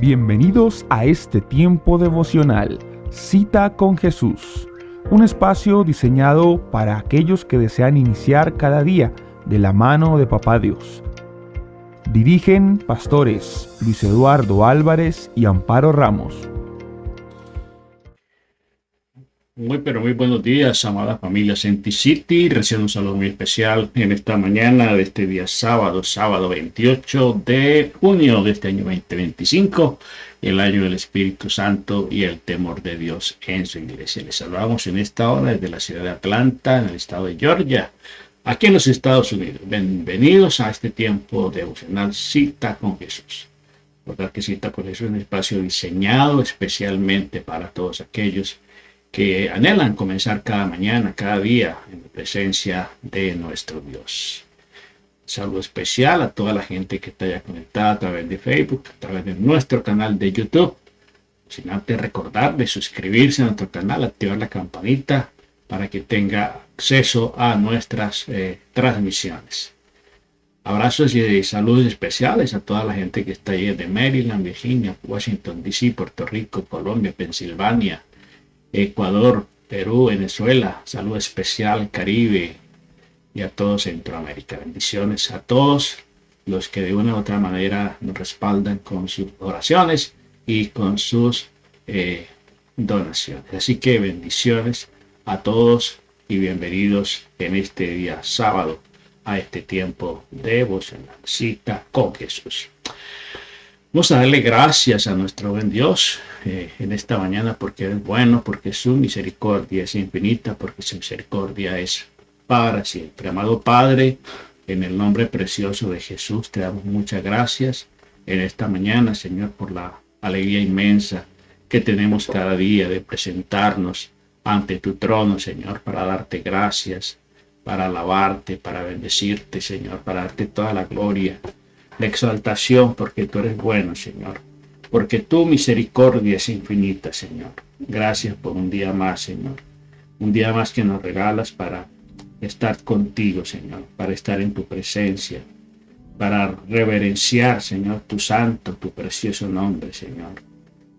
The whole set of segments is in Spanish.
Bienvenidos a este tiempo devocional, Cita con Jesús, un espacio diseñado para aquellos que desean iniciar cada día de la mano de Papá Dios. Dirigen pastores Luis Eduardo Álvarez y Amparo Ramos. Pero muy buenos días, amada familia Senti City. Recibo un saludo muy especial en esta mañana de este día sábado 28 de junio de este año 2025, el año del Espíritu Santo y el temor de Dios en su iglesia. Les saludamos en esta hora desde la ciudad de Atlanta, en el estado de Georgia, aquí en los Estados Unidos. Bienvenidos a este tiempo devocional Cita con Jesús. Recordar que Cita con Jesús es un espacio diseñado especialmente para todos aquellos que anhelan comenzar cada mañana, cada día, en la presencia de nuestro Dios. Saludo especial a toda la gente que está ya conectada a través de Facebook, a través de nuestro canal de YouTube. Sin antes recordar de suscribirse a nuestro canal, activar la campanita para que tenga acceso a nuestras transmisiones. Abrazos y saludos especiales a toda la gente que está ahí de Maryland, Virginia, Washington DC, Puerto Rico, Colombia, Pensilvania, Ecuador, Perú, Venezuela, salud especial, Caribe y a todo Centroamérica. Bendiciones a todos los que de una u otra manera nos respaldan con sus oraciones y con sus donaciones. Así que bendiciones a todos y bienvenidos en este día sábado a este tiempo devocional, Cita con Jesús. Vamos a darle gracias a nuestro buen Dios en esta mañana porque es bueno, porque su misericordia es infinita, porque su misericordia es para siempre. Amado Padre, en el nombre precioso de Jesús te damos muchas gracias en esta mañana, Señor, por la alegría inmensa que tenemos cada día de presentarnos ante tu trono, Señor, para darte gracias, para alabarte, para bendecirte, Señor, para darte toda la gloria, la exaltación, porque tú eres bueno, Señor, porque tu misericordia es infinita, Señor. Gracias por un día más, Señor, un día más que nos regalas para estar contigo, Señor, para estar en tu presencia, para reverenciar, Señor, tu santo, tu precioso nombre, Señor.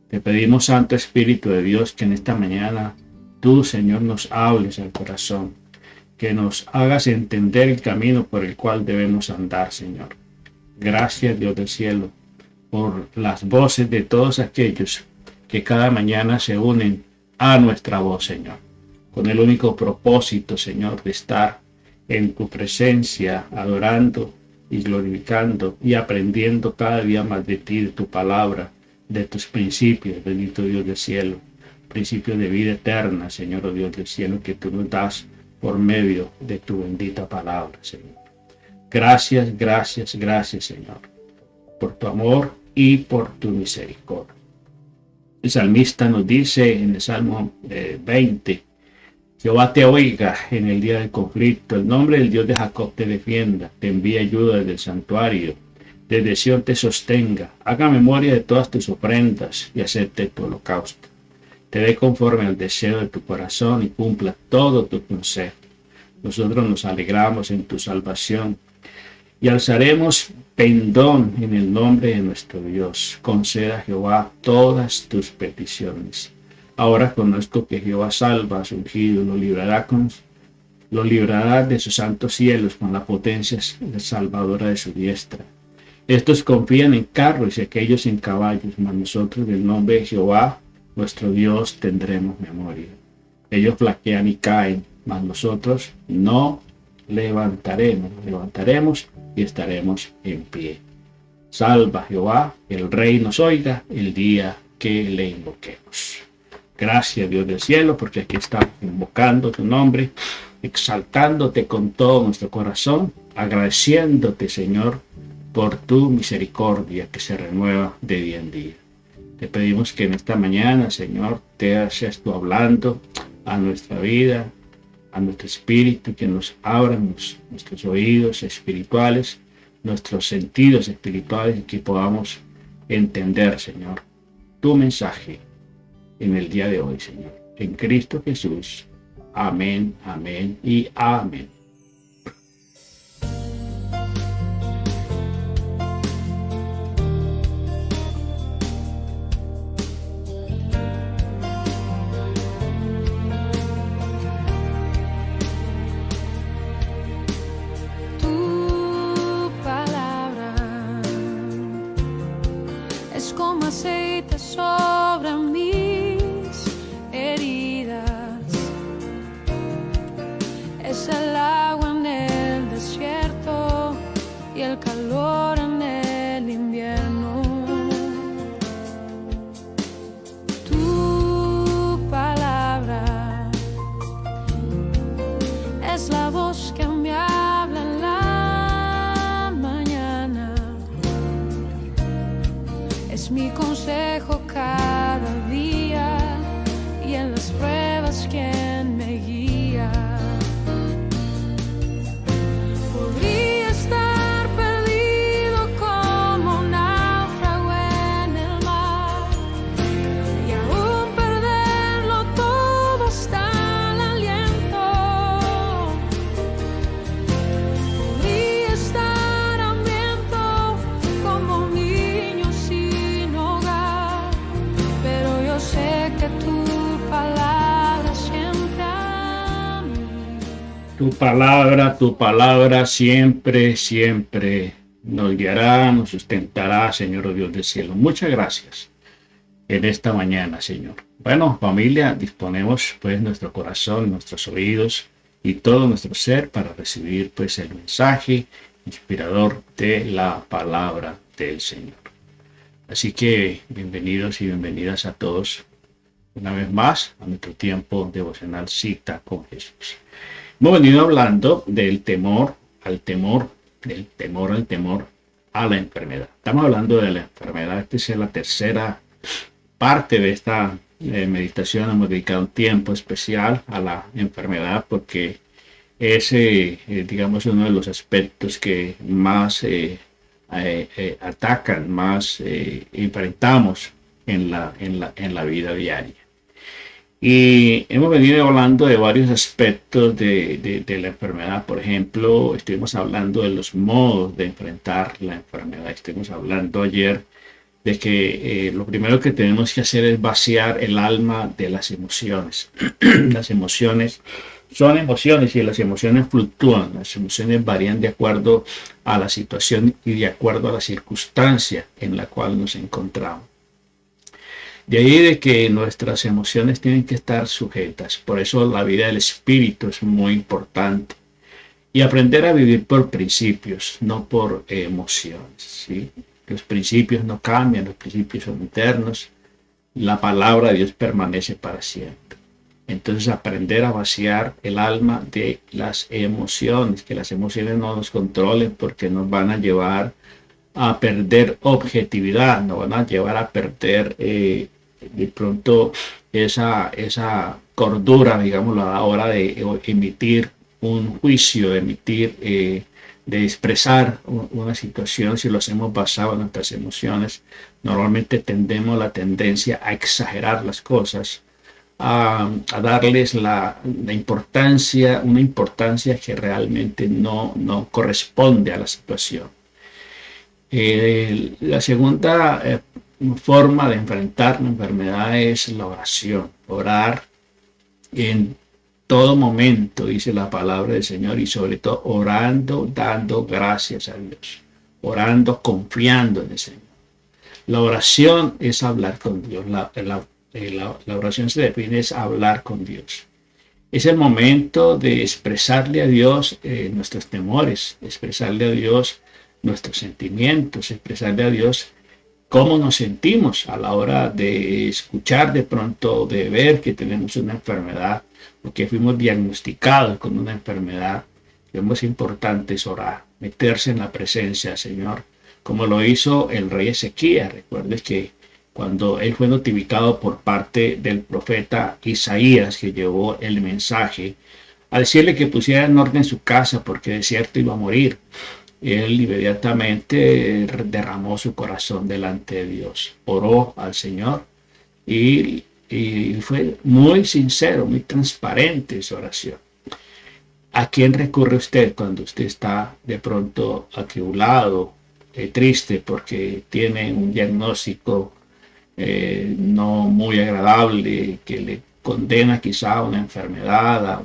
Te pedimos, Santo Espíritu de Dios, que en esta mañana tú, Señor, nos hables al corazón, que nos hagas entender el camino por el cual debemos andar, Señor. Gracias, Dios del cielo, por las voces de todos aquellos que cada mañana se unen a nuestra voz, Señor, con el único propósito, Señor, de estar en tu presencia, adorando y glorificando y aprendiendo cada día más de ti, de tu palabra, de tus principios, bendito Dios del cielo, principios de vida eterna, Señor, oh Dios del cielo, que tú nos das por medio de tu bendita palabra, Señor. Gracias, gracias, gracias, Señor, por tu amor y por tu misericordia. El salmista nos dice en el Salmo 20, Jehová te oiga en el día del conflicto, el nombre del Dios de Jacob te defienda, te envíe ayuda desde el santuario, desde Sión te sostenga, haga memoria de todas tus ofrendas y acepte tu holocausto. Te dé conforme al deseo de tu corazón y cumpla todo tu consejo. Nosotros nos alegramos en tu salvación y alzaremos pendón en el nombre de nuestro Dios. Conceda a Jehová todas tus peticiones. Ahora conozco que Jehová salva a su ungido, lo librará de sus santos cielos con la potencia salvadora de su diestra. Estos confían en carros y aquellos en caballos, mas nosotros del nombre de Jehová, nuestro Dios, tendremos memoria. Ellos flaquean y caen, mas nosotros no levantaremos y estaremos en pie. Salva Jehová, el Rey nos oiga el día que le invoquemos. Gracias, Dios del cielo, porque aquí estamos invocando tu nombre, exaltándote con todo nuestro corazón, agradeciéndote, Señor, por tu misericordia que se renueva de día en día. Te pedimos que en esta mañana, Señor, te seas tú hablando a nuestra vida, a nuestro espíritu, que nos abran nuestros oídos espirituales, nuestros sentidos espirituales, y que podamos entender, Señor, tu mensaje en el día de hoy, Señor. En Cristo Jesús. Amén, amén y amén. es como aceite sobre mis heridas, es el agua en el desierto y el calor en el invierno. Tu palabra es la voz que me habla en la mañana, es mi consejo cada día y en las pruebas quien me guía. Podría estar perdido como un náufrago en el mar y aún perderlo todo hasta el aliento. Podría estar hambriento como un niño sin hogar, pero yo sé que tu palabra siempre a mí. Tu palabra siempre, siempre nos guiará, nos sustentará, Señor Dios del cielo. Muchas gracias en esta mañana, Señor. Bueno, familia, disponemos pues nuestro corazón, nuestros oídos y todo nuestro ser para recibir pues el mensaje inspirador de la palabra del Señor. Así que bienvenidos y bienvenidas a todos una vez más a nuestro tiempo devocional Cita con Jesús. Hemos venido hablando del temor al temor, del temor al temor a la enfermedad. Estamos hablando de la enfermedad. Esta es la tercera parte de esta meditación. Hemos dedicado un tiempo especial a la enfermedad porque es, digamos, uno de los aspectos que más atacan, más enfrentamos en la vida diaria. Y hemos venido hablando de varios aspectos de la enfermedad. Por ejemplo, estuvimos hablando de los modos de enfrentar la enfermedad. Estuvimos hablando ayer de que lo primero que tenemos que hacer es vaciar el alma de las emociones. Las emociones son emociones y las emociones fluctúan. Las emociones varían de acuerdo a la situación y de acuerdo a la circunstancia en la cual nos encontramos. De ahí de que nuestras emociones tienen que estar sujetas. Por eso la vida del espíritu es muy importante. Y aprender a vivir por principios, no por emociones, ¿sí? Los principios no cambian, los principios son eternos. La palabra de Dios permanece para siempre. Entonces aprender a vaciar el alma de las emociones, que las emociones no nos controlen porque nos van a llevar a perder objetividad, nos van a llevar a perder de pronto esa cordura, digamos, a la hora de emitir un juicio, de expresar una situación. Si lo hacemos basado en nuestras emociones, normalmente tendemos la tendencia a exagerar las cosas, a darles una importancia que realmente no corresponde a la situación. La segunda forma de enfrentar la enfermedad es la oración. Orar en todo momento, dice la palabra del Señor, y sobre todo orando, dando gracias a Dios, orando, confiando en el Señor. La oración es hablar con Dios. La oración se define es hablar con Dios. Es el momento de expresarle a Dios nuestros temores, expresarle a Dios nuestros sentimientos, expresarle a Dios cómo nos sentimos a la hora de escuchar de pronto, de ver que tenemos una enfermedad, porque fuimos diagnosticados con una enfermedad. Lo más importante es orar, meterse en la presencia, Señor, como lo hizo el rey Ezequías. Recuerdes que cuando él fue notificado por parte del profeta Isaías, que llevó el mensaje, a decirle que pusiera en orden su casa porque de cierto iba a morir, él inmediatamente derramó su corazón delante de Dios, oró al Señor y fue muy sincero, muy transparente su oración. ¿A quién recurre usted cuando usted está de pronto atribulado, triste porque tiene un diagnóstico no muy agradable que le condena quizá a una enfermedad, a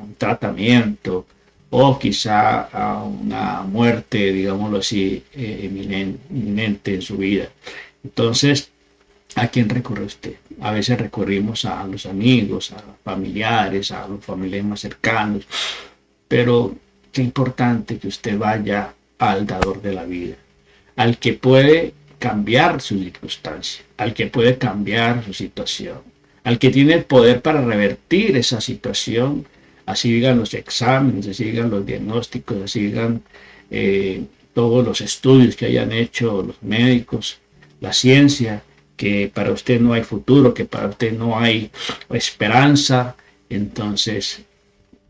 un tratamiento o quizá a una muerte, digámoslo así, inminente en su vida? Entonces, ¿a quién recurre usted? A veces recurrimos a los amigos, a los familiares, a los familiares más cercanos, pero qué importante que usted vaya al dador de la vida, al que puede cambiar su circunstancia, al que puede cambiar su situación, al que tiene el poder para revertir esa situación, así digan los exámenes, así digan los diagnósticos, así digan todos los estudios que hayan hecho los médicos, la ciencia, que para usted no hay futuro, que para usted no hay esperanza. Entonces,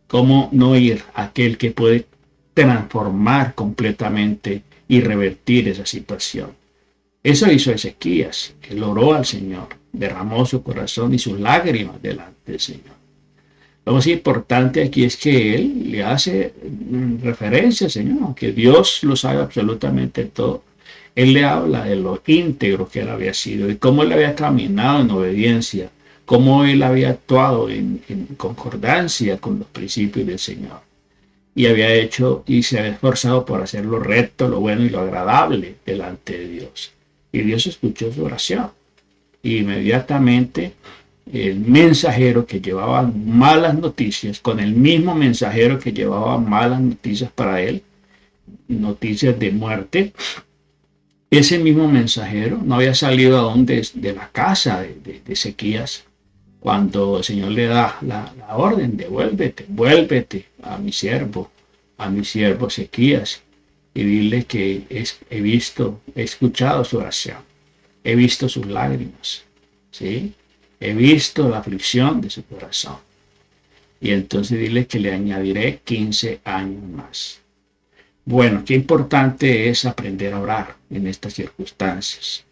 ¿cómo no ir a aquel que puede transformar completamente y revertir esa situación? Eso hizo Ezequías. Él oró al Señor, derramó su corazón y sus lágrimas delante del Señor. Lo más importante aquí es que él le hace referencia al Señor, aunque Dios lo sabe absolutamente todo. Él le habla de lo íntegro que él había sido, de cómo él había caminado en obediencia, cómo él había actuado en concordancia con los principios del Señor. Y había hecho y se había esforzado por hacer lo recto, lo bueno y lo agradable delante de Dios. Y Dios escuchó su oración. Y inmediatamente el mensajero que llevaba malas noticias, con el mismo mensajero que llevaba malas noticias para él, noticias de muerte, ese mismo mensajero no había salido aún de la casa de Ezequías cuando el Señor le da la orden de vuélvete a mi siervo Ezequías, y dile que he escuchado su oración, he visto sus lágrimas, ¿sí? He visto la aflicción de su corazón. Y entonces dile que le añadiré 15 años más. Bueno, qué importante es aprender a orar en estas circunstancias.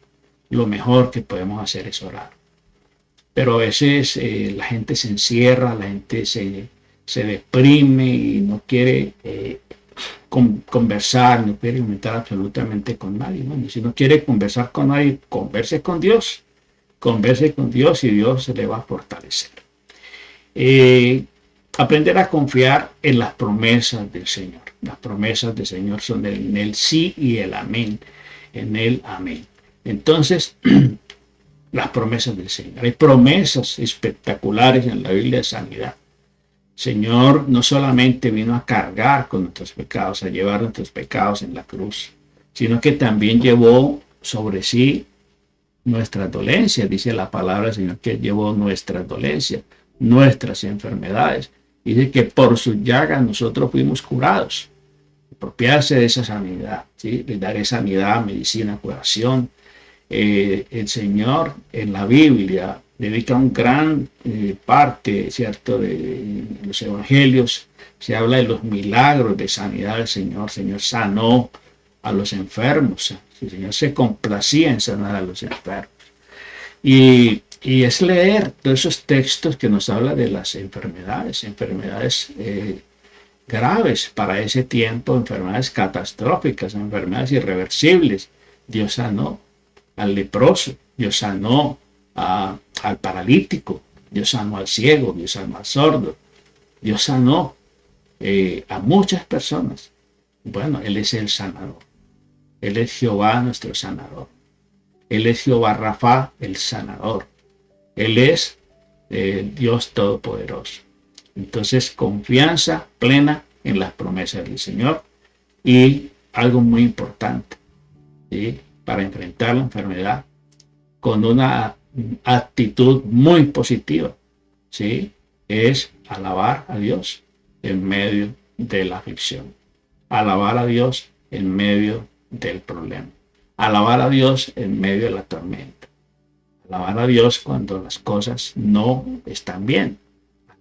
Lo mejor que podemos hacer es orar. Pero a veces la gente se encierra, la gente se deprime y no quiere conversar, no quiere comentar absolutamente con nadie. Bueno, si no quiere conversar con nadie, converse con Dios. Converse con Dios y Dios se le va a fortalecer. Aprender a confiar en las promesas del Señor. Las promesas del Señor son en el sí y el amén. En el amén. Entonces, las promesas del Señor. Hay promesas espectaculares en la Biblia de sanidad. El Señor no solamente vino a cargar con nuestros pecados, a llevar nuestros pecados en la cruz, sino que también llevó sobre sí nuestras dolencias. Dice la palabra del Señor que llevó nuestras dolencias, nuestras enfermedades. Dice que por sus llagas nosotros fuimos curados. Apropiarse de esa sanidad, ¿sí? Le daré sanidad, medicina, curación. El Señor en la Biblia dedica un gran parte, ¿cierto?, de los evangelios. Se habla de los milagros de sanidad del Señor. El Señor sanó a los enfermos. El Señor se complacía en sanar a los enfermos. Y es leer todos esos textos que nos habla de las enfermedades graves para ese tiempo, enfermedades catastróficas, enfermedades irreversibles. Dios sanó al leproso, Dios sanó al paralítico, Dios sanó al ciego, Dios sanó al sordo, Dios sanó a muchas personas. Bueno, Él es el sanador. Él es Jehová nuestro sanador. Él es Jehová Rafa, el sanador. Él es Dios Todopoderoso. Entonces, confianza plena en las promesas del Señor. Y algo muy importante, ¿sí?, para enfrentar la enfermedad con una actitud muy positiva, ¿sí?, es alabar a Dios en medio de la aflicción. Alabar a Dios en medio del problema. Alabar a Dios en medio de la tormenta. Alabar a Dios cuando las cosas no están bien.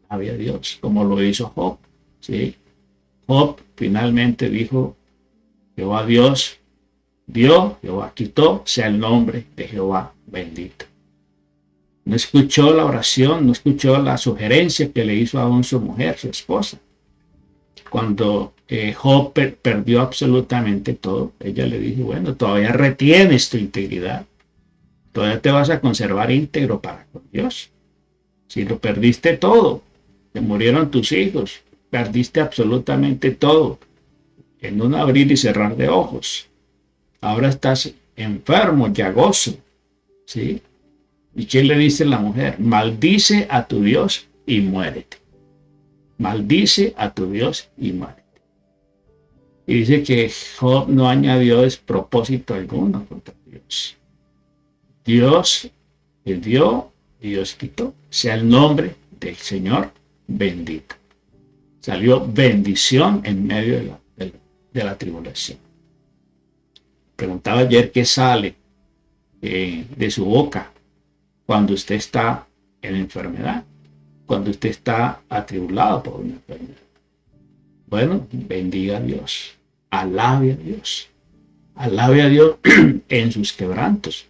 Alabe a Dios, como lo hizo Job, ¿sí? Job finalmente dijo: Jehová Dios dio, Jehová quitó, sea el nombre de Jehová bendito. No escuchó la oración, no escuchó la sugerencia que le hizo aún su mujer, su esposa. Cuando Job perdió absolutamente todo, ella le dijo: bueno, todavía retienes tu integridad, todavía te vas a conservar íntegro para con Dios. Si lo perdiste todo, te murieron tus hijos, perdiste absolutamente todo, en un abrir y cerrar de ojos. Ahora estás enfermo, llagoso, ¿sí? ¿Y qué le dice la mujer? Maldice a tu Dios y muérete. Maldice a tu Dios y muérete. Y dice que Job no añadió despropósito alguno contra Dios. Dios le dio, Dios quitó. Sea el nombre del Señor bendito. Salió bendición en medio de la tribulación. Preguntaba ayer qué sale de su boca cuando usted está en enfermedad, cuando usted está atribulado por una enfermedad. Bueno, bendiga a Dios, alabe a Dios en sus quebrantos,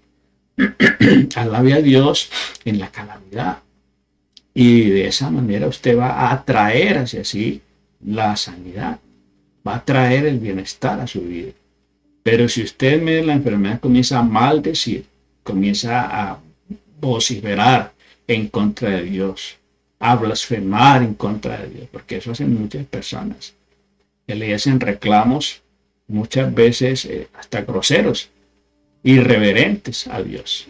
alabe a Dios en la calamidad. Y de esa manera usted va a atraer hacia sí la sanidad, va a traer el bienestar a su vida. Pero si usted en medio de la enfermedad comienza a maldecir, comienza a vociferar en contra de Dios, a blasfemar en contra de Dios, porque eso hacen muchas personas, que le hacen reclamos muchas veces hasta groseros, irreverentes a Dios,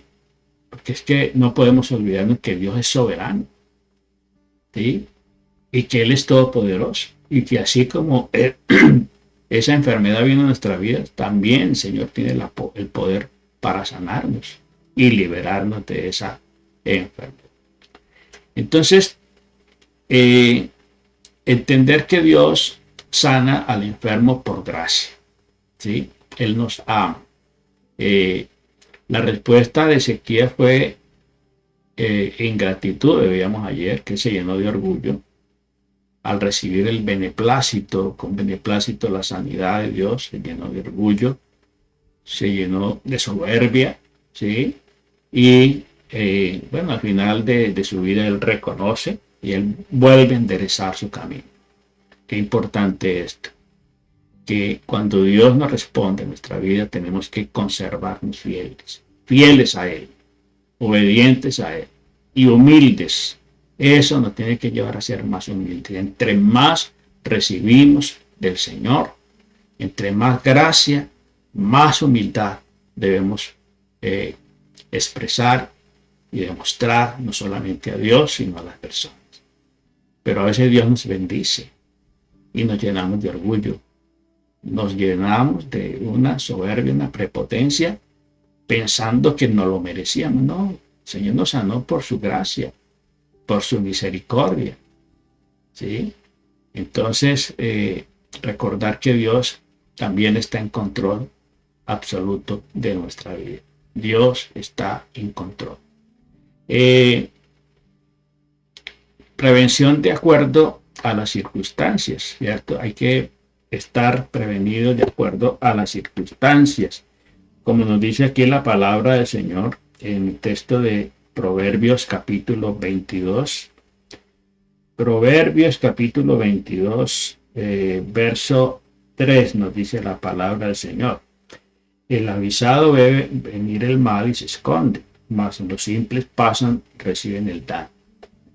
porque es que no podemos olvidarnos que Dios es soberano, ¿sí? Y que Él es todopoderoso, y que así como esa enfermedad viene a nuestra vida, también el Señor tiene el poder para sanarnos y liberarnos de esa enfermedad. Entonces, entender que Dios sana al enfermo por gracia, ¿sí? Él nos ama. La respuesta de Ezequiel fue ingratitud, veíamos ayer, que se llenó de orgullo al recibir el beneplácito, con beneplácito la sanidad de Dios, se llenó de orgullo, se llenó de soberbia, ¿sí? Y bueno, al final de su vida él reconoce y él vuelve a enderezar su camino. Qué importante esto, que cuando Dios nos responde en nuestra vida tenemos que conservarnos fieles a Él, obedientes a Él y humildes. Eso nos tiene que llevar a ser más humildes. Entre más recibimos del Señor, entre más gracia, más humildad debemos expresar y demostrar no solamente a Dios, sino a las personas. Pero a veces Dios nos bendice y nos llenamos de orgullo, nos llenamos de una soberbia, una prepotencia, pensando que no lo merecíamos. No, el Señor nos sanó por su gracia, por su misericordia, ¿sí? Entonces, recordar que Dios también está en control absoluto de nuestra vida. Dios está en control. Prevención de acuerdo a las circunstancias, ¿cierto? Hay que estar prevenido de acuerdo a las circunstancias. Como nos dice aquí la palabra del Señor en el texto de Proverbios capítulo 22. Proverbios capítulo 22, verso 3 nos dice la palabra del Señor. El avisado ve venir el mal y se esconde, mas los simples pasan, reciben el daño.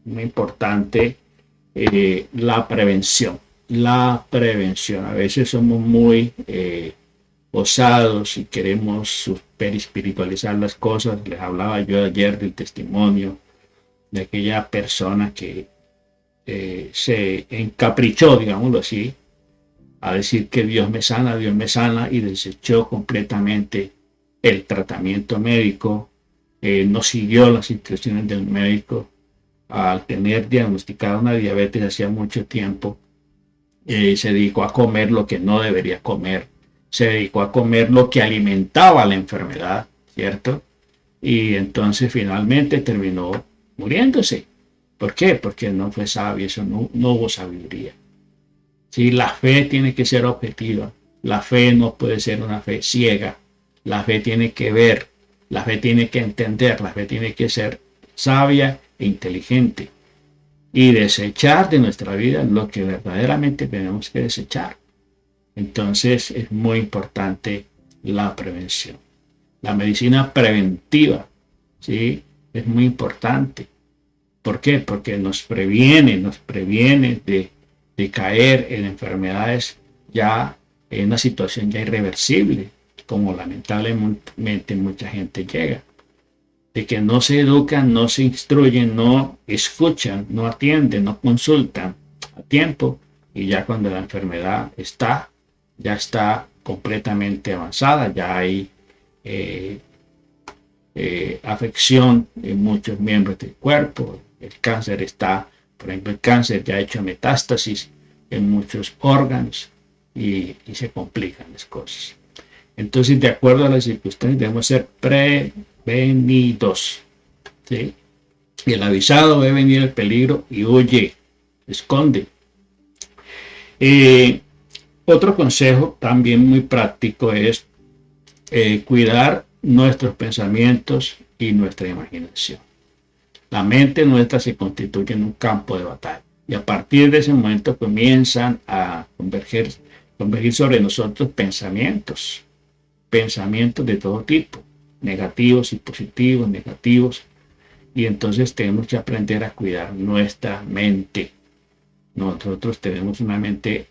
Muy importante la prevención. La prevención. A veces somos muy osados y queremos super espiritualizar las cosas. Les hablaba yo ayer del testimonio de aquella persona que se encaprichó, digámoslo así, a decir que Dios me sana, y desechó completamente el tratamiento médico, no siguió las instrucciones del médico. Al tener diagnosticada una diabetes hacía mucho tiempo, se dedicó a comer lo que no debería comer, se dedicó a comer lo que alimentaba la enfermedad, ¿cierto? Y entonces finalmente terminó muriéndose. ¿Por qué? Porque no fue sabio, eso no hubo sabiduría. Sí, la fe tiene que ser objetiva, la fe no puede ser una fe ciega, la fe tiene que ver, la fe tiene que entender, la fe tiene que ser sabia e inteligente y desechar de nuestra vida lo que verdaderamente tenemos que desechar. Entonces es muy importante la prevención. La medicina preventiva, ¿sí? Es muy importante. ¿Por qué? Porque nos previene de caer en enfermedades ya en una situación ya irreversible, como lamentablemente mucha gente llega. de que no se educan, no se instruyen, no escuchan, no atienden, no consultan a tiempo, y ya cuando la enfermedad ya está completamente avanzada, ya hay afección en muchos miembros del cuerpo, el cáncer por ejemplo, el cáncer ya ha hecho metástasis en muchos órganos y se complican las cosas. Entonces, de acuerdo a las circunstancias, debemos ser prevenidos, ¿sí? Y el avisado ve venir el peligro y huye, esconde. Otro consejo también muy práctico es cuidar nuestros pensamientos y nuestra imaginación. La mente nuestra se constituye en un campo de batalla y a partir de ese momento comienzan a convergir sobre nosotros pensamientos de todo tipo, negativos y positivos, negativos, y entonces tenemos que aprender a cuidar nuestra mente. Nosotros tenemos una mente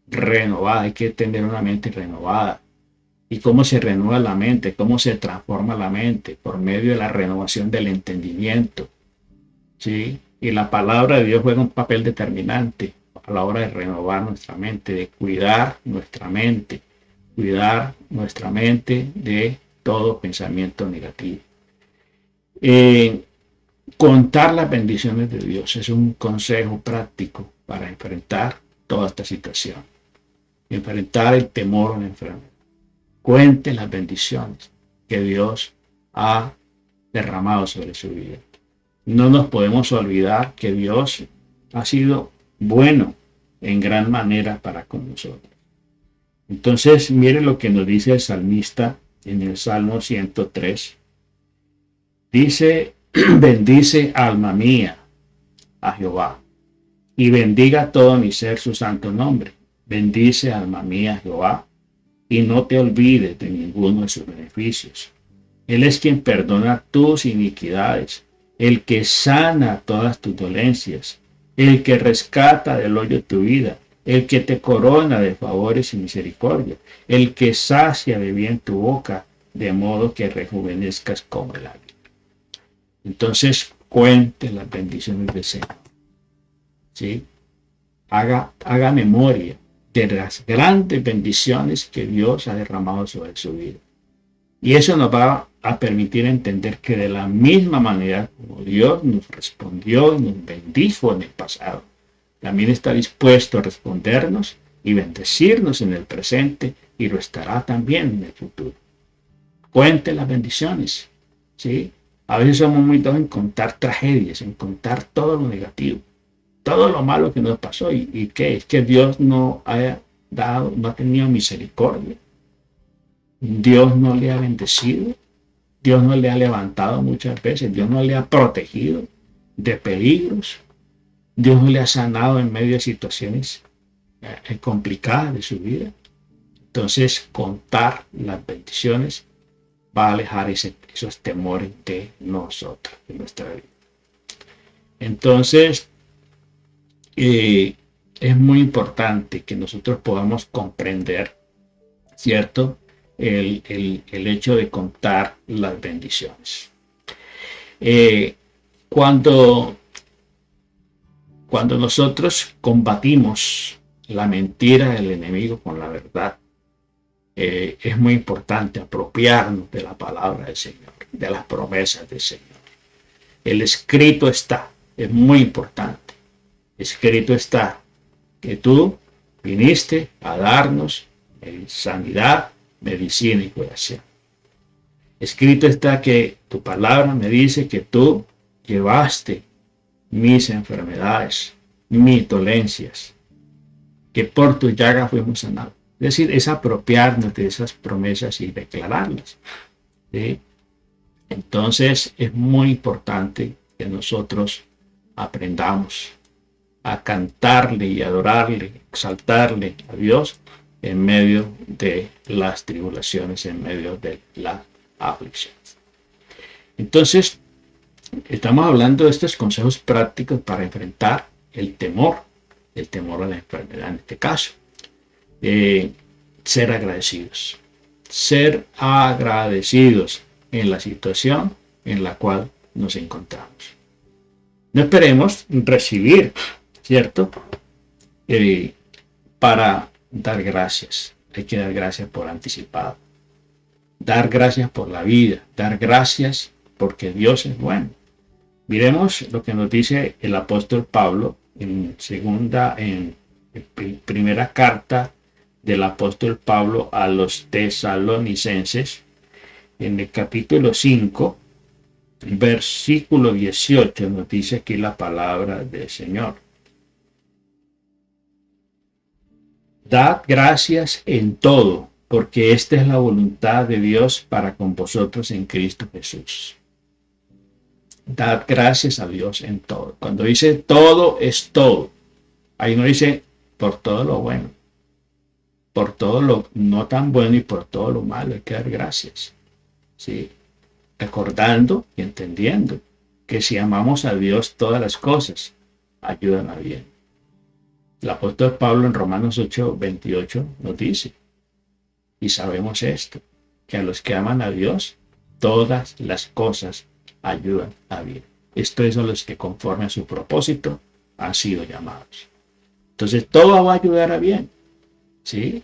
renovada, hay que tener una mente renovada. ¿Y cómo se renueva la mente? ¿Cómo se transforma la mente? Por medio de la renovación del entendimiento, ¿sí? Y la palabra de Dios juega un papel determinante a la hora de renovar nuestra mente, de cuidar nuestra mente de todo pensamiento negativo. Contar las bendiciones de Dios es un consejo práctico para enfrentar toda esta situación, enfrentar el temor a la enfermedad. Cuente las bendiciones que Dios ha derramado sobre su vida. No nos podemos olvidar que Dios ha sido bueno en gran manera para con nosotros. Entonces, mire lo que nos dice el salmista en el Salmo 103. Dice, bendice alma mía a Jehová y bendiga todo mi ser su santo nombre. Bendice alma mía a Jehová y no te olvides de ninguno de sus beneficios. Él es quien perdona tus iniquidades, el que sana todas tus dolencias, el que rescata del hoyo tu vida, el que te corona de favores y misericordia, el que sacia de bien tu boca, de modo que rejuvenezcas como el águila. Entonces, cuente las bendiciones del Señor, ¿sí? Haga memoria de las grandes bendiciones que Dios ha derramado sobre su vida. Y eso nos va a permitir entender que de la misma manera como Dios nos respondió y nos bendijo en el pasado, también está dispuesto a respondernos y bendecirnos en el presente y lo estará también en el futuro. Cuente las bendiciones, ¿sí? A veces somos muy dados en contar tragedias, en contar todo lo negativo, todo lo malo que nos pasó. ¿Y qué? Es que Dios no ha tenido misericordia. Dios no le ha bendecido. Dios no le ha levantado muchas veces. Dios no le ha protegido de peligros. Dios no le ha sanado en medio de situaciones complicadas de su vida. Entonces, contar las bendiciones va a alejar esos temores de nosotros, de nuestra vida. Entonces, es muy importante que nosotros podamos comprender, ¿cierto?, el hecho de contar las bendiciones. Cuando nosotros combatimos la mentira del enemigo con la verdad, es muy importante apropiarnos de la palabra del Señor, de las promesas del Señor. El escrito está, es muy importante. Escrito está que tú viniste a darnos sanidad, medicina y curación. Escrito está que tu palabra me dice que tú llevaste mis enfermedades, mis dolencias, que por tu llaga fuimos sanados. Es decir, es apropiarnos de esas promesas y declararlas, ¿sí? Entonces es muy importante que nosotros aprendamos a cantarle y adorarle, exaltarle a Dios en medio de las tribulaciones, en medio de la aflicción. Entonces, estamos hablando de estos consejos prácticos para enfrentar el temor a la enfermedad en este caso. Ser agradecidos en la situación en la cual nos encontramos. No esperemos recibir, ¿cierto? Para dar gracias. Hay que dar gracias por anticipado. Dar gracias por la vida. Dar gracias porque Dios es bueno. Miremos lo que nos dice el apóstol Pablo en primera carta del apóstol Pablo a los tesalonicenses, en el capítulo 5, versículo 18, nos dice aquí la palabra del Señor. Dad gracias en todo, porque esta es la voluntad de Dios para con vosotros en Cristo Jesús. Dad gracias a Dios en todo. Cuando dice todo, es todo. Ahí no dice por todo lo bueno, por todo lo no tan bueno y por todo lo malo. Hay que dar gracias. ¿Sí? Recordando y entendiendo que si amamos a Dios, todas las cosas ayudan a bien. El apóstol Pablo en Romanos 8:28 nos dice, y sabemos esto, que a los que aman a Dios, todas las cosas ayudan a bien. Esto es a los que conforme a su propósito han sido llamados. Entonces todo va a ayudar a bien. ¿Sí?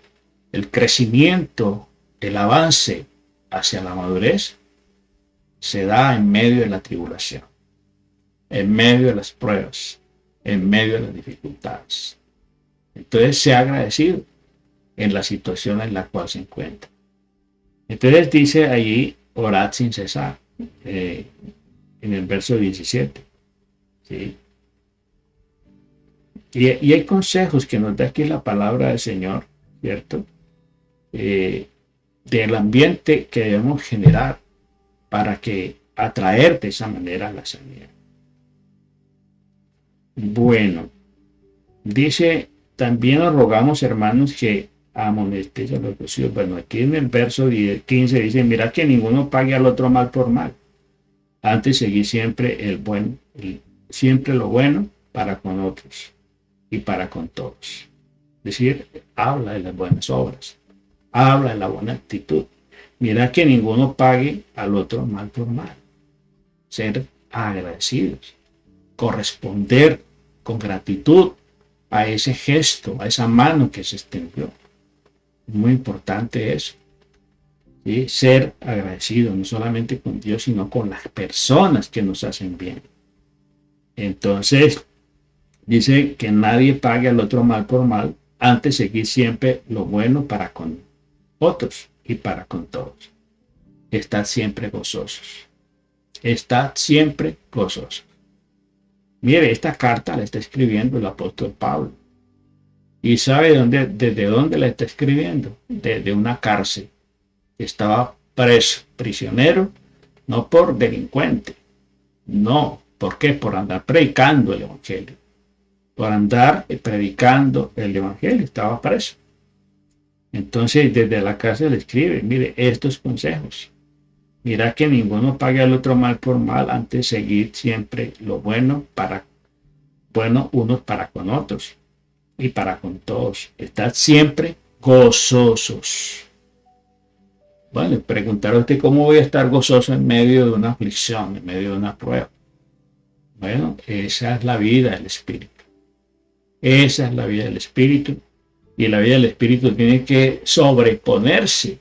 El crecimiento, el avance hacia la madurez se da en medio de la tribulación, en medio de las pruebas, en medio de las dificultades. Entonces sea agradecido en la situación en la cual se encuentra. Entonces dice allí, orad sin cesar, en el verso 17. ¿Sí? Y hay consejos que nos da aquí la palabra del Señor, ¿cierto? Del ambiente que debemos generar para que atraer de esa manera la sanidad. Bueno, dice, también os rogamos, hermanos, que amonestéis a los vecinos. Bueno, aquí en el verso 15 dice, mirad que ninguno pague al otro mal por mal. Antes seguid siempre siempre lo bueno para con otros y para con todos. Es decir, habla de las buenas obras, habla de la buena actitud. Mirad que ninguno pague al otro mal por mal. Ser agradecidos, corresponder con gratitud a ese gesto, a esa mano que se extendió. Muy importante eso. ¿Sí? Ser agradecido no solamente con Dios, sino con las personas que nos hacen bien. Entonces, dice que nadie pague al otro mal por mal, antes seguir siempre lo bueno para con otros y para con todos. Estad siempre gozosos. Estad siempre gozosos. Mire, esta carta la está escribiendo el apóstol Pablo. ¿Y sabe desde dónde la está escribiendo? Desde una cárcel. Estaba preso, prisionero, no por delincuente. No, ¿por qué? Por andar predicando el evangelio. Por andar predicando el evangelio, estaba preso. Entonces, desde la cárcel escribe, mire, estos consejos. Mira que ninguno pague al otro mal por mal, antes seguir siempre lo bueno unos para con otros y para con todos. Estad siempre gozosos. Bueno, preguntará usted cómo voy a estar gozoso en medio de una aflicción, en medio de una prueba. Bueno, esa es la vida del Espíritu. Esa es la vida del Espíritu. Y la vida del Espíritu tiene que sobreponerse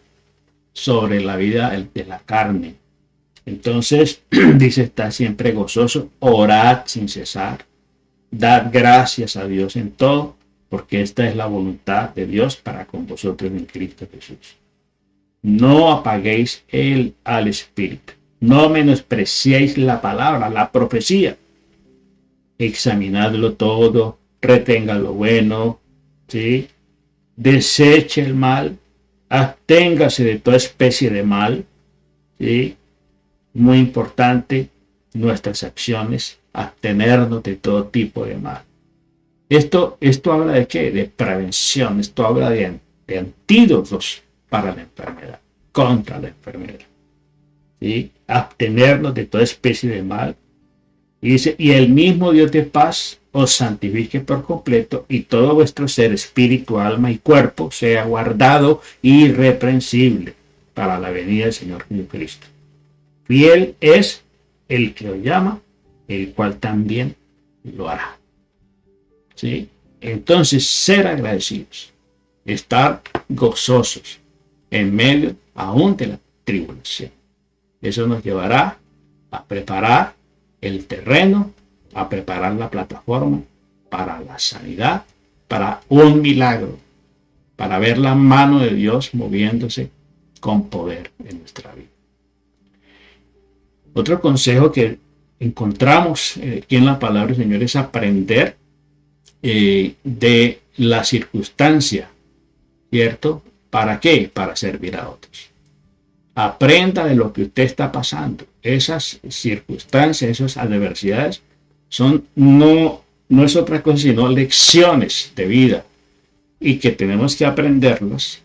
sobre la vida de la carne. Entonces, dice, está siempre gozoso, orad sin cesar, dad gracias a Dios en todo, porque esta es la voluntad de Dios para con vosotros en Cristo Jesús. No apaguéis al Espíritu, no menospreciéis la palabra, la profecía. Examinadlo todo, retenga lo bueno, ¿sí? Deseche el mal, absténgase de toda especie de mal, ¿sí? Muy importante, nuestras acciones, abstenernos de todo tipo de mal. Esto habla de qué? De prevención, esto habla de antídotos para la enfermedad, contra la enfermedad. ¿Sí? Abstenernos de toda especie de mal. Y dice, y el mismo Dios de paz os santifique por completo, y todo vuestro ser, espíritu, alma y cuerpo sea guardado irreprensible para la venida del Señor Jesucristo. Fiel es el que os llama, el cual también lo hará. ¿Sí? Entonces, ser agradecidos, estar gozosos en medio aún de la tribulación. Eso nos llevará a preparar el terreno, a preparar la plataforma para la sanidad, para un milagro, para ver la mano de Dios moviéndose con poder en nuestra vida. Otro consejo que encontramos aquí en la palabra del Señor es aprender de la circunstancia, ¿cierto? ¿Para qué? Para servir a otros. Aprenda de lo que usted está pasando. Esas circunstancias, esas adversidades no es otra cosa sino lecciones de vida y que tenemos que aprenderlas,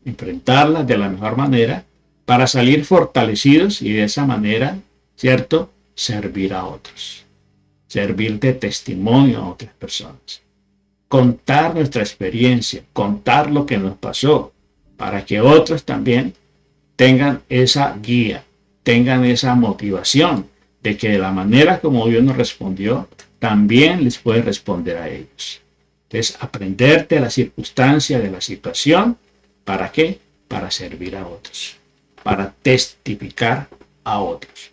enfrentarlas de la mejor manera para salir fortalecidos y de esa manera, ¿cierto?, servir a otros, servir de testimonio a otras personas, contar nuestra experiencia, contar lo que nos pasó para que otros también tengan esa guía, tengan esa motivación de que de la manera como Dios nos respondió, también les puede responder a ellos. Entonces, aprender de la circunstancia, de la situación, ¿para qué? Para servir a otros, para testificar a otros.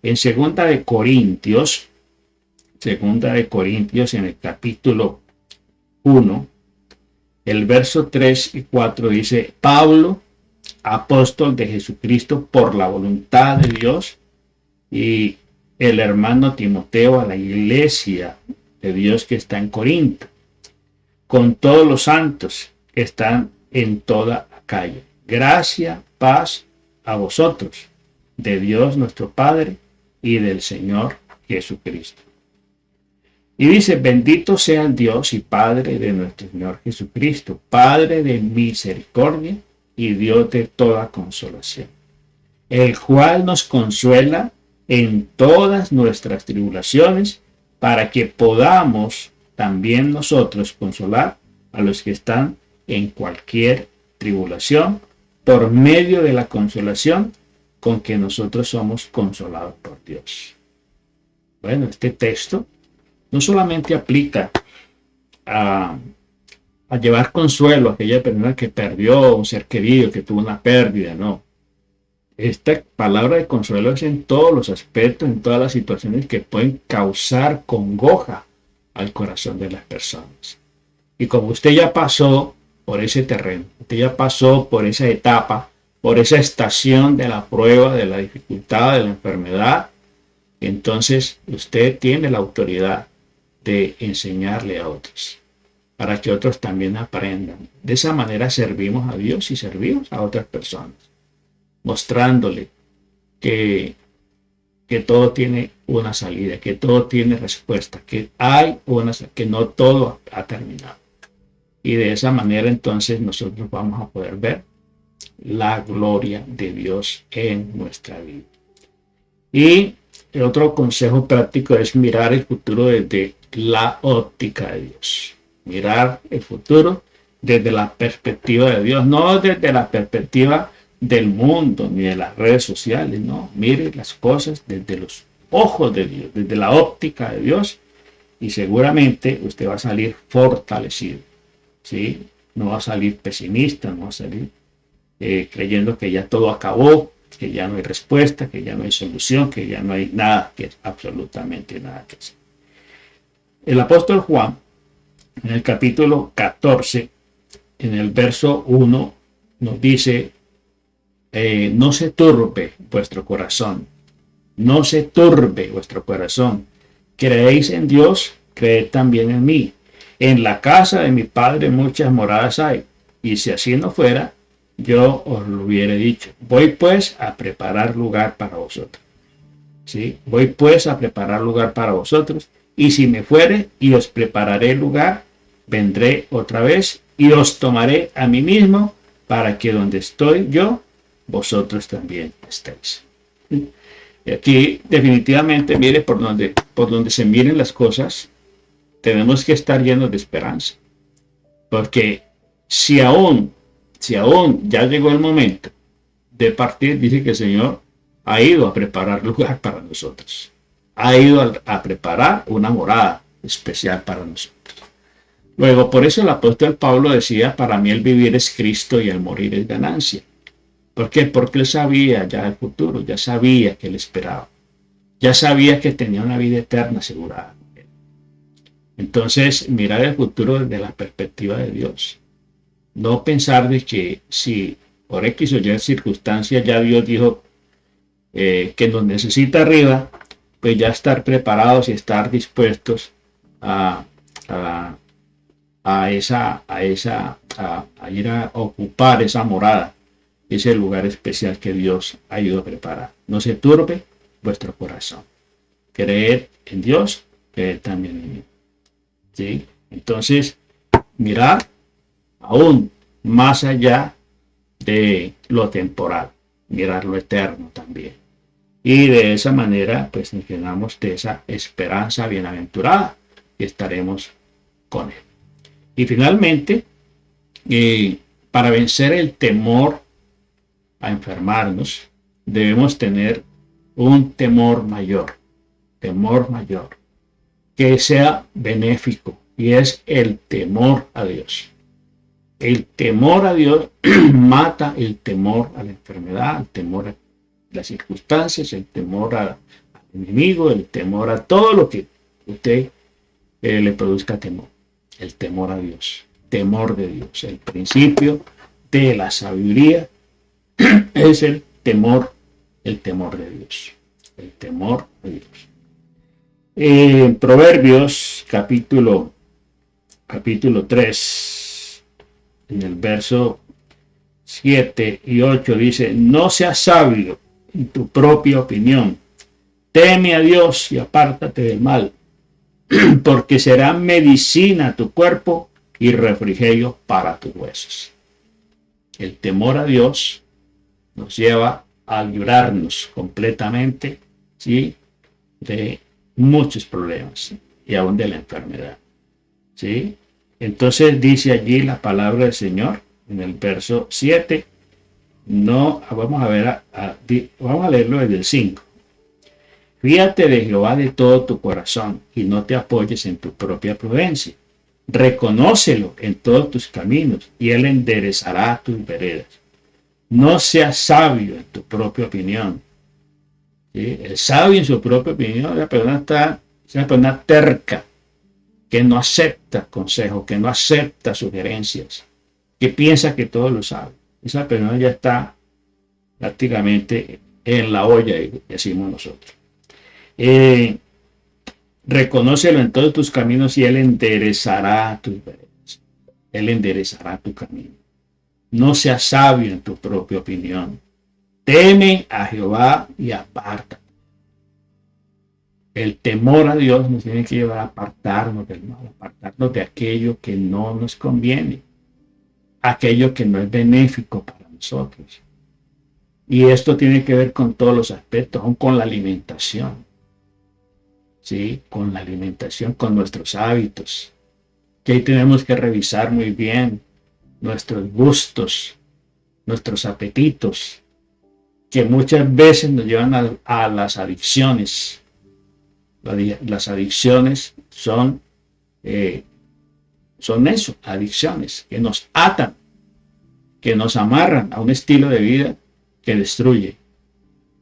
En 2 de Corintios, en el capítulo 1, el verso 3 y 4 dice: Pablo, apóstol de Jesucristo por la voluntad de Dios, y el hermano Timoteo a la iglesia de Dios que está en Corinto, con todos los santos que están en toda Acaya. Gracia, paz a vosotros, de Dios nuestro Padre y del Señor Jesucristo. Y dice: bendito sea el Dios y Padre de nuestro Señor Jesucristo, Padre de misericordia y Dios de toda consolación, el cual nos consuela en todas nuestras tribulaciones, para que podamos también nosotros consolar a los que están en cualquier tribulación, por medio de la consolación con que nosotros somos consolados por Dios. Bueno, este texto no solamente aplica a llevar consuelo a aquella persona que perdió un ser querido, que tuvo una pérdida, no. Esta palabra de consuelo es en todos los aspectos, en todas las situaciones que pueden causar congoja al corazón de las personas. Y como usted ya pasó por ese terreno, usted ya pasó por esa etapa, por esa estación de la prueba, de la dificultad, de la enfermedad, entonces usted tiene la autoridad de enseñarle a otros, para que otros también aprendan. De esa manera servimos a Dios y servimos a otras personas, mostrándole que todo tiene una salida, que todo tiene respuesta, que que no todo ha terminado. Y de esa manera entonces nosotros vamos a poder ver la gloria de Dios en nuestra vida. Y el otro consejo práctico es mirar el futuro desde la óptica de Dios. Mirar el futuro desde la perspectiva de Dios, no desde la perspectiva del mundo ni de las redes sociales, no. Mire las cosas desde los ojos de Dios, desde la óptica de Dios, y seguramente usted va a salir fortalecido, ¿sí? No va a salir pesimista, no va a salir creyendo que ya todo acabó, que ya no hay respuesta, que ya no hay solución, que ya no hay nada, que es absolutamente nada que hacer. El apóstol Juan, en el capítulo 14, en el verso 1, nos dice: no se turbe vuestro corazón, no se turbe vuestro corazón. Creéis en Dios, creed también en mí. En la casa de mi Padre muchas moradas hay, y si así no fuera, yo os lo hubiera dicho. Voy pues a preparar lugar para vosotros. ¿Sí? Voy pues a preparar lugar para vosotros, y si me fuere y os prepararé lugar, vendré otra vez y os tomaré a mí mismo, para que donde estoy yo, vosotros también estéis. ¿Sí? Y aquí definitivamente, mire, por donde se miren las cosas, tenemos que estar llenos de esperanza, porque si aún ya llegó el momento de partir, dice que el Señor ha ido a preparar lugar para nosotros. Ha ido a preparar una morada especial para nosotros. Luego, por eso el apóstol Pablo decía, para mí el vivir es Cristo y el morir es ganancia. ¿Por qué? Porque él sabía ya el futuro, ya sabía que él esperaba. Ya sabía que tenía una vida eterna asegurada. Entonces, mirar el futuro desde la perspectiva de Dios. No pensar de que si por X o Y circunstancias ya Dios dijo que nos necesita arriba, pues ya estar preparados y estar dispuestos a ir a ocupar esa morada, ese lugar especial que Dios ha ido a preparar. No se turbe vuestro corazón. Creed en Dios, creed también en mí. ¿Sí? Entonces, mirar aún más allá de lo temporal, mirar lo eterno también. Y de esa manera, pues nos llenamos de esa esperanza bienaventurada y estaremos con Él. Y finalmente, para vencer el temor a enfermarnos, debemos tener un temor mayor, que sea benéfico, y es el temor a Dios. El temor a Dios mata el temor a la enfermedad, el temor a las circunstancias, el temor al enemigo, el temor a todo lo que usted le produzca temor. El temor a Dios, temor de Dios. El principio de la sabiduría es el temor de Dios. El temor de Dios. En Proverbios capítulo 3, en el verso 7 y 8 dice, no seas sabio en tu propia opinión, teme a Dios y apártate del mal, porque será medicina a tu cuerpo y refrigerio para tus huesos. El temor a Dios nos lleva a librarnos completamente, ¿sí?, de muchos problemas y aún de la enfermedad, ¿sí? Entonces dice allí la palabra del Señor en el verso 7. Vamos a leerlo desde el 5. Fíate de Jehová de todo tu corazón y no te apoyes en tu propia prudencia. Reconócelo en todos tus caminos y él enderezará tus veredas. No seas sabio en tu propia opinión. ¿Sí? El sabio en su propia opinión, la persona es una persona terca, que no acepta consejos, que no acepta sugerencias, que piensa que todo lo sabe. Esa persona ya está prácticamente en la olla, decimos nosotros. Reconócelo en todos tus caminos y él enderezará tus veredas. Él enderezará tu camino. No seas sabio en tu propia opinión. Teme a Jehová y apártate. El temor a Dios nos tiene que llevar a apartarnos del mal, apartarnos de aquello que no nos conviene, aquello que no es benéfico para nosotros. Y esto tiene que ver con todos los aspectos, aún con la alimentación. ¿Sí? Con la alimentación, con nuestros hábitos. Que ahí tenemos que revisar muy bien nuestros gustos, nuestros apetitos, que muchas veces nos llevan a las adicciones. Las adicciones son eso, adicciones que nos atan, que nos amarran a un estilo de vida que destruye,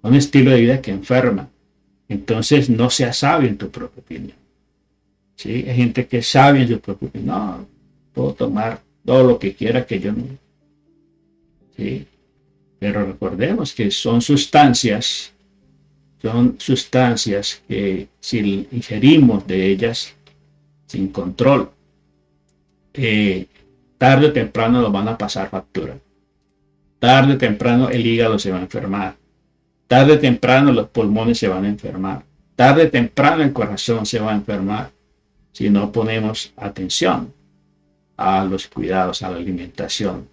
a un estilo de vida que enferma. Entonces no seas sabio en tu propia opinión. ¿Sí? Hay gente que es sabia en su propia opinión. No, puedo tomar todo lo que quiera que yo no. ¿Sí? Pero recordemos que son sustancias que si ingerimos de ellas sin control, tarde o temprano nos van a pasar factura. Tarde o temprano el hígado se va a enfermar. Tarde o temprano los pulmones se van a enfermar. Tarde o temprano el corazón se va a enfermar si no ponemos atención a los cuidados, a la alimentación,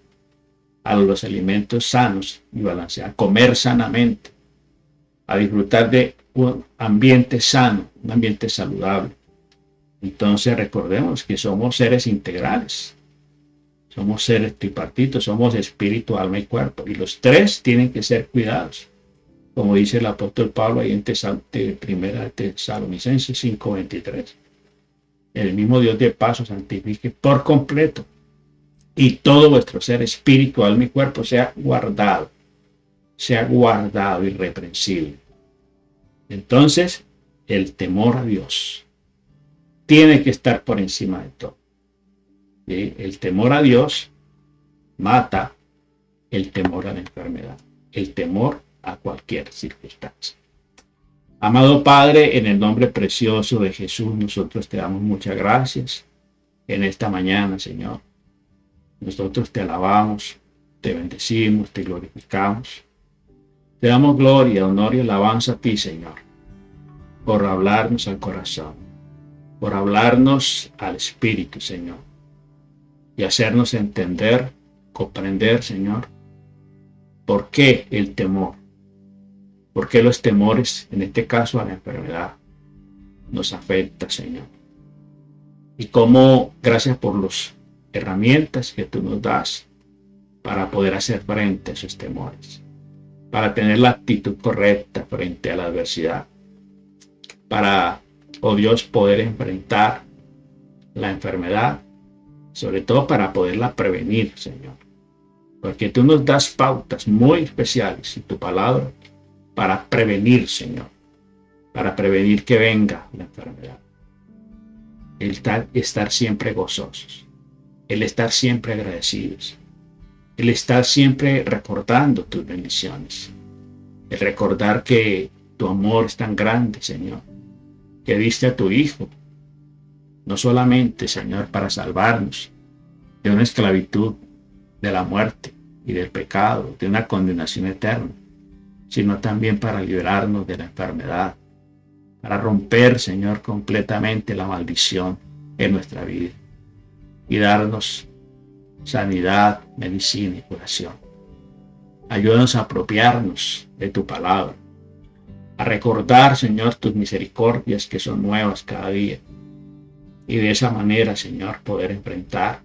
a los alimentos sanos y balanceados, a comer sanamente, a disfrutar de un ambiente sano, un ambiente saludable. Entonces recordemos que somos seres integrales, somos seres tripartitos, somos espíritu, alma y cuerpo, y los tres tienen que ser cuidados. como dice el apóstol Pablo ahí en Primera Tesalonicenses 5:23. El mismo Dios de paz os santifique por completo, y todo vuestro ser, espíritu, alma y cuerpo sea guardado irreprensible. Entonces, el temor a Dios tiene que estar por encima de todo. ¿Sí? El temor a Dios mata el temor a la enfermedad, el temor a cualquier circunstancia. Amado Padre, en el nombre precioso de Jesús, nosotros te damos muchas gracias en esta mañana, Señor. Nosotros te alabamos, te bendecimos, te glorificamos. Te damos gloria, honor y alabanza a ti, Señor, por hablarnos al corazón, por hablarnos al Espíritu, Señor, y hacernos entender, comprender, Señor, por qué el temor, por qué los temores, en este caso a la enfermedad, nos afecta, Señor. Y cómo, gracias por las herramientas que tú nos das para poder hacer frente a esos temores, para tener la actitud correcta frente a la adversidad, para, oh Dios, poder enfrentar la enfermedad, sobre todo para poderla prevenir, Señor. Porque tú nos das pautas muy especiales en tu palabra para prevenir, Señor, para prevenir que venga la enfermedad. El estar siempre gozosos, el estar siempre agradecidos, el estar siempre recordando tus bendiciones, el recordar que tu amor es tan grande, Señor, que diste a tu Hijo, no solamente, Señor, para salvarnos de una esclavitud, de la muerte y del pecado, de una condenación eterna, sino también para liberarnos de la enfermedad, para romper, Señor, completamente la maldición en nuestra vida y darnos sanidad, medicina y curación. Ayúdanos a apropiarnos de tu palabra, a recordar, Señor, tus misericordias que son nuevas cada día, y de esa manera, Señor, poder enfrentar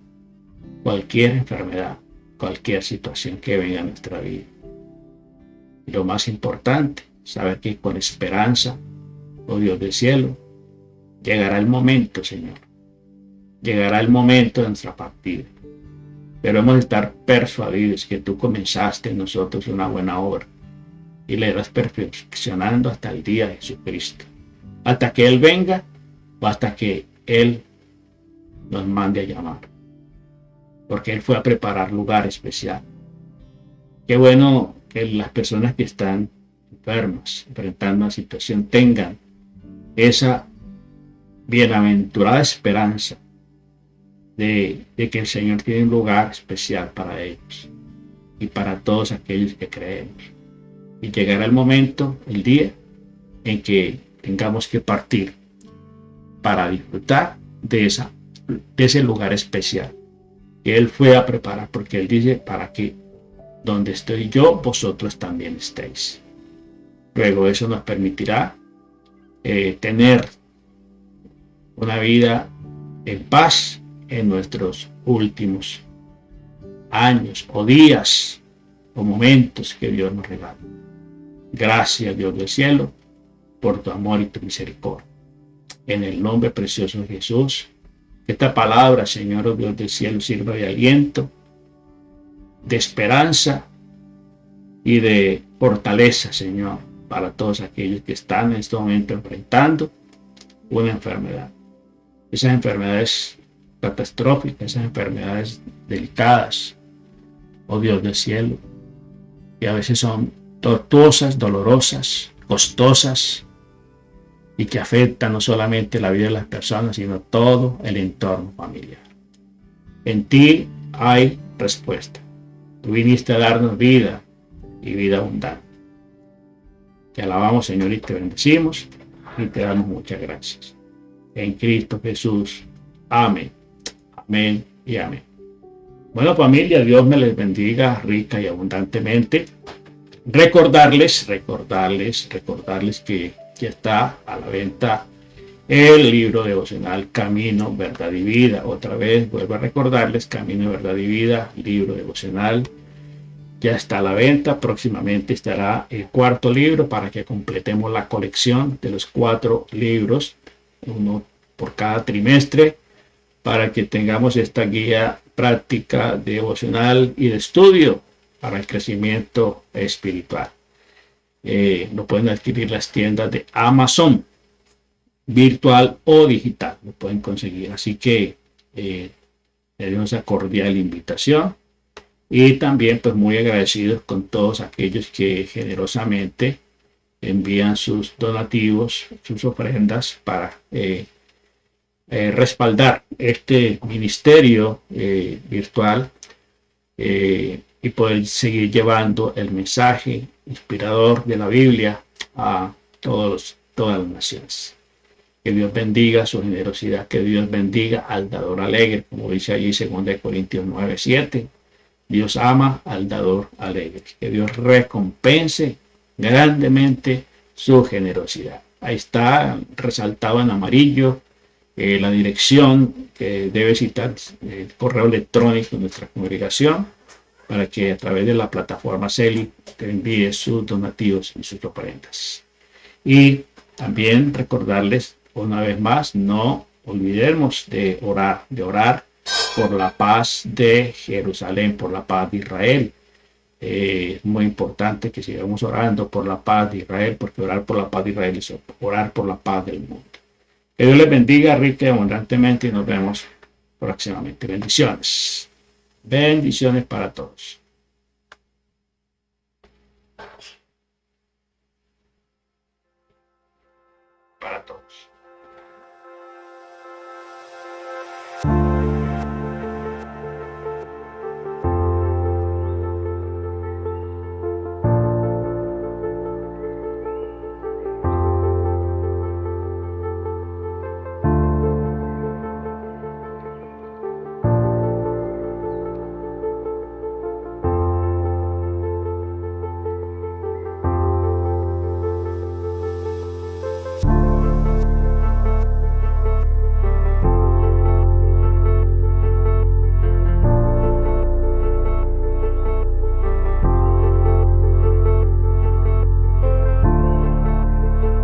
cualquier enfermedad, cualquier situación que venga a nuestra vida. Y lo más importante, saber que con esperanza, oh Dios del cielo, llegará el momento, Señor, llegará el momento de nuestra partida. Pero hemos de estar persuadidos que tú comenzaste en nosotros una buena obra y la irás perfeccionando hasta el día de Jesucristo, hasta que Él venga o hasta que Él nos mande a llamar, porque Él fue a preparar lugar especial. Qué bueno que las personas que están enfermas, enfrentando una situación, tengan esa bienaventurada esperanza de que el Señor tiene un lugar especial para ellos y para todos aquellos que creemos. Y llegará el momento, el día, en que tengamos que partir para disfrutar de ese lugar especial que Él fue a preparar, porque Él dice, para que donde estoy yo, vosotros también estéis. Luego eso nos permitirá tener una vida en paz en nuestros últimos años o días o momentos que Dios nos regala. Gracias, Dios del cielo, por tu amor y tu misericordia. En el nombre precioso de Jesús, que esta palabra, Señor, oh Dios del cielo, sirva de aliento, de esperanza y de fortaleza, Señor, para todos aquellos que están en este momento enfrentando una enfermedad. Esas enfermedades catastróficas, esas enfermedades delicadas, oh Dios del cielo, que a veces son tortuosas, dolorosas, costosas y que afectan no solamente la vida de las personas, sino todo el entorno familiar. En ti hay respuesta. Tú viniste a darnos vida y vida abundante. Te alabamos, Señor, y te bendecimos y te damos muchas gracias. En Cristo Jesús. Amén. Amén y amén. Bueno, familia, Dios me les bendiga rica y abundantemente. Recordarles que ya está a la venta el libro devocional Camino, Verdad y Vida. Otra vez vuelvo a recordarles, Camino, Verdad y Vida, libro devocional. ya está a la venta. Próximamente estará el cuarto libro para que completemos la colección de los 4 libros, uno por cada trimestre, para que tengamos esta guía práctica devocional y de estudio para el crecimiento espiritual. Lo pueden adquirir las tiendas de Amazon, virtual o digital, lo pueden conseguir. Así que le doy esa cordial invitación. Y también pues muy agradecidos con todos aquellos que generosamente envían sus donativos, sus ofrendas para respaldar este ministerio virtual y poder seguir llevando el mensaje inspirador de la Biblia a todas las naciones. Que Dios bendiga su generosidad, que Dios bendiga al dador alegre, como dice allí 2 Corintios 9:7. Dios ama al dador alegre. Que Dios recompense grandemente su generosidad. Ahí está resaltado en amarillo la dirección que debe citar, el correo electrónico de nuestra congregación, para que a través de la plataforma Celi te envíe sus donativos y sus ofrendas. Y también recordarles una vez más, no olvidemos de orar por la paz de Jerusalén, por la paz de Israel. Es muy importante que sigamos orando por la paz de Israel, porque orar por la paz de Israel es orar por la paz del mundo. Que Dios les bendiga rica y abundantemente y nos vemos próximamente. Bendiciones. Bendiciones para todos. Para todos.